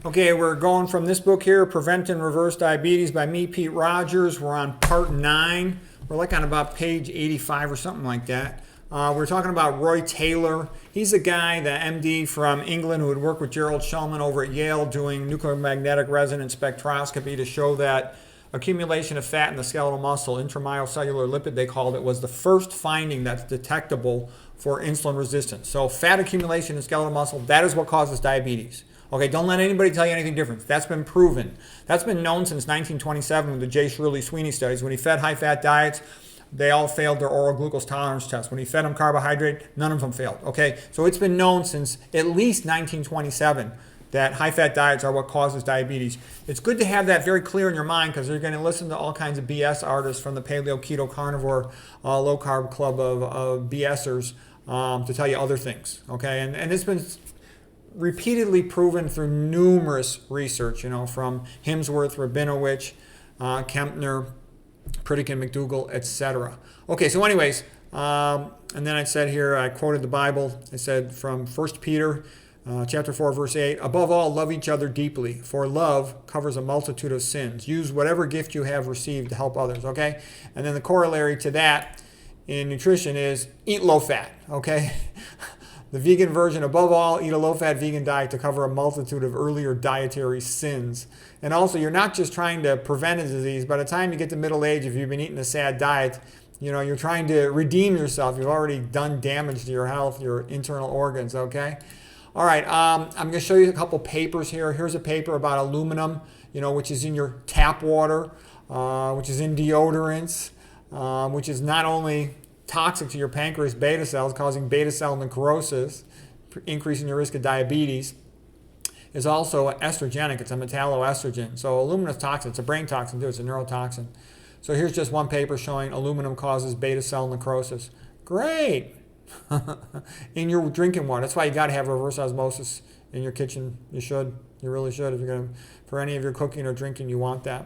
Okay, we're going from this book here, Prevent and Reverse Diabetes by me, Pete Rogers. We're on part 9. We're like on about page 85 or something like that. We're talking about Roy Taylor. He's a guy, the MD from England, who had worked with Gerald Shulman over at Yale doing nuclear magnetic resonance spectroscopy to show that accumulation of fat in the skeletal muscle, intramyocellular lipid they called it, was the first finding that's detectable for insulin resistance. So fat accumulation in skeletal muscle, that is what causes diabetes. Okay, don't let anybody tell you anything different. That's been proven. That's been known since 1927 with the J. Shirley Sweeney studies. When he fed high-fat diets, they all failed their oral glucose tolerance test. When he fed them carbohydrate, none of them failed. Okay, so it's been known since at least 1927 that high-fat diets are what causes diabetes. It's good to have that very clear in your mind because you're going to listen to all kinds of BS artists from the paleo, keto, carnivore, low-carb club of BSers to tell you other things. Okay, and it's been repeatedly proven through numerous research, from Hemsworth, Rabinowitz, Kempner, Pritikin, McDougall, etc. Okay, so anyways, and then I said here, I quoted the Bible. I said from 1 Peter chapter 4, verse 8, above all, love each other deeply, for love covers a multitude of sins. Use whatever gift you have received to help others, okay? And then the corollary to that in nutrition is eat low fat, okay? The vegan version, above all, eat a low-fat vegan diet to cover a multitude of earlier dietary sins. And also, you're not just trying to prevent a disease. By the time you get to middle age, if you've been eating a sad diet, you're trying to redeem yourself. You've already done damage to your health, your internal organs, okay? All right, I'm going to show you a couple papers here. Here's a paper about aluminum, which is in your tap water, which is in deodorants, which is not only toxic to your pancreas beta cells, causing beta cell necrosis, increasing your risk of diabetes, is also estrogenic. It's a metalloestrogen. So aluminum is toxic. It's a brain toxin too. It's a neurotoxin. So here's just one paper showing aluminum causes beta cell necrosis. Great! In your drinking water. That's why you got to have reverse osmosis in your kitchen. You should. You really should. If you're going to, for any of your cooking or drinking, you want that.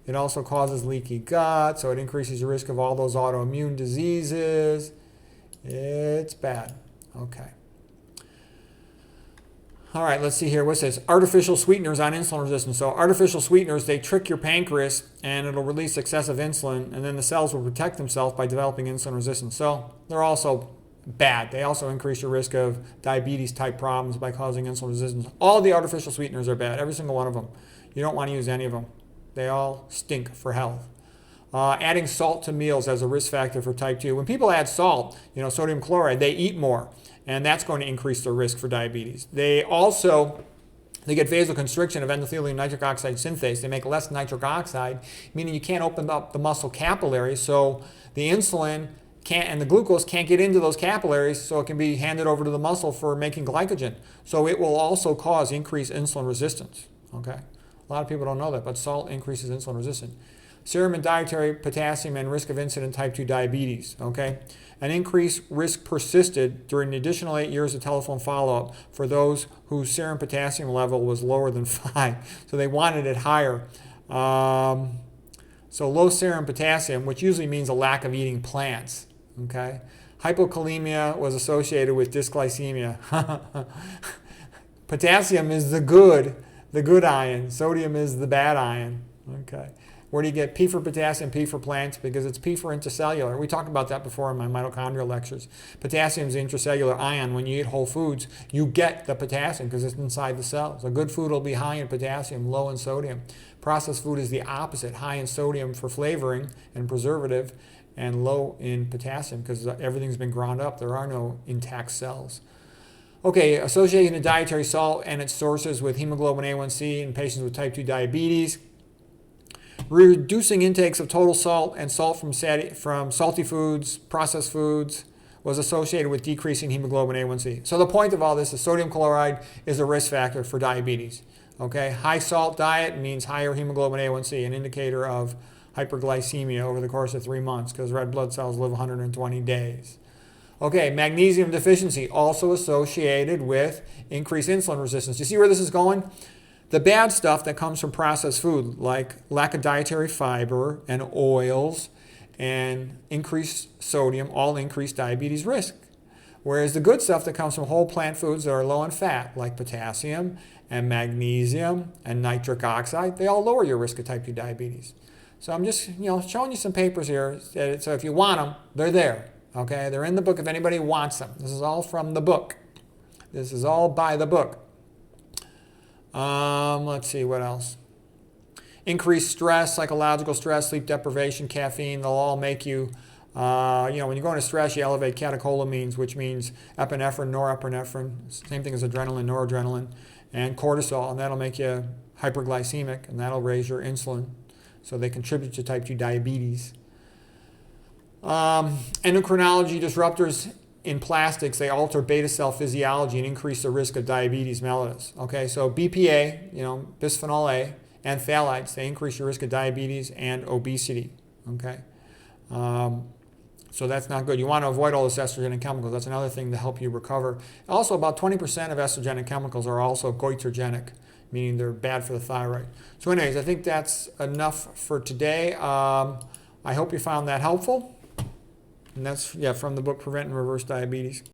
It also causes leaky gut, so it increases your risk of all those autoimmune diseases. It's bad. Okay. All right, let's see here. What's this? Artificial sweeteners on insulin resistance. So artificial sweeteners, they trick your pancreas and it'll release excessive insulin, and then the cells will protect themselves by developing insulin resistance. So they're also bad. They also increase your risk of diabetes type problems by causing insulin resistance. All the artificial sweeteners are bad, every single one of them. You don't want to use any of them. They all stink for health. Adding salt to meals as a risk factor for type 2. When people add salt, sodium chloride, they eat more, and that's going to increase their risk for diabetes. They get vasoconstriction of endothelial nitric oxide synthase. They make less nitric oxide, meaning you can't open up the muscle capillaries, so the insulin and the glucose can't get into those capillaries, so it can be handed over to the muscle for making glycogen. So it will also cause increased insulin resistance. Okay. A lot of people don't know that, but salt increases insulin resistance. Serum and dietary potassium and risk of incident type 2 diabetes. Okay, an increased risk persisted during the additional 8 years of telephone follow-up for those whose serum potassium level was lower than 5. So they wanted it higher. So low serum potassium, which usually means a lack of eating plants. Okay, hypokalemia was associated with dysglycemia. Potassium is the good ion. Sodium is the bad ion. Okay. Where do you get P for potassium, P for plants? Because it's P for intracellular. We talked about that before in my mitochondrial lectures. Potassium is the intracellular ion. When you eat whole foods, you get the potassium because it's inside the cells. A good food will be high in potassium, low in sodium. Processed food is the opposite, high in sodium for flavoring and preservative, and low in potassium because everything's been ground up. There are no intact cells. Okay, associating the dietary salt and its sources with hemoglobin A1C in patients with type 2 diabetes. Reducing intakes of total salt and salt from salty foods, processed foods, was associated with decreasing hemoglobin A1C. So the point of all this is sodium chloride is a risk factor for diabetes. Okay, high salt diet means higher hemoglobin A1C, an indicator of hyperglycemia over the course of 3 months because red blood cells live 120 days. Okay, magnesium deficiency also associated with increased insulin resistance. You see where this is going? The bad stuff that comes from processed food, like lack of dietary fiber and oils and increased sodium, all increase diabetes risk. Whereas the good stuff that comes from whole plant foods that are low in fat, like potassium and magnesium and nitric oxide, they all lower your risk of type 2 diabetes. So I'm just, showing you some papers here. So if you want them, they're there. Okay, they're in the book if anybody wants them. This is all from the book. This is all by the book. Let's see what else. Increased stress, psychological stress, sleep deprivation, caffeine, they'll all make you, when you go into stress, you elevate catecholamines, which means epinephrine, norepinephrine, same thing as adrenaline, noradrenaline, and cortisol, and that'll make you hyperglycemic, and that'll raise your insulin. So they contribute to type 2 diabetes. Endocrinology disruptors in plastics, they alter beta cell physiology and increase the risk of diabetes mellitus. Okay, so BPA, bisphenol A, and phthalates, they increase your risk of diabetes and obesity. Okay, so that's not good. You want to avoid all this estrogenic chemicals. That's another thing to help you recover. Also, about 20% of estrogenic chemicals are also goitrogenic, meaning they're bad for the thyroid. So anyways, I think that's enough for today. I hope you found that helpful. And that's, from the book Prevent and Reverse Diabetes.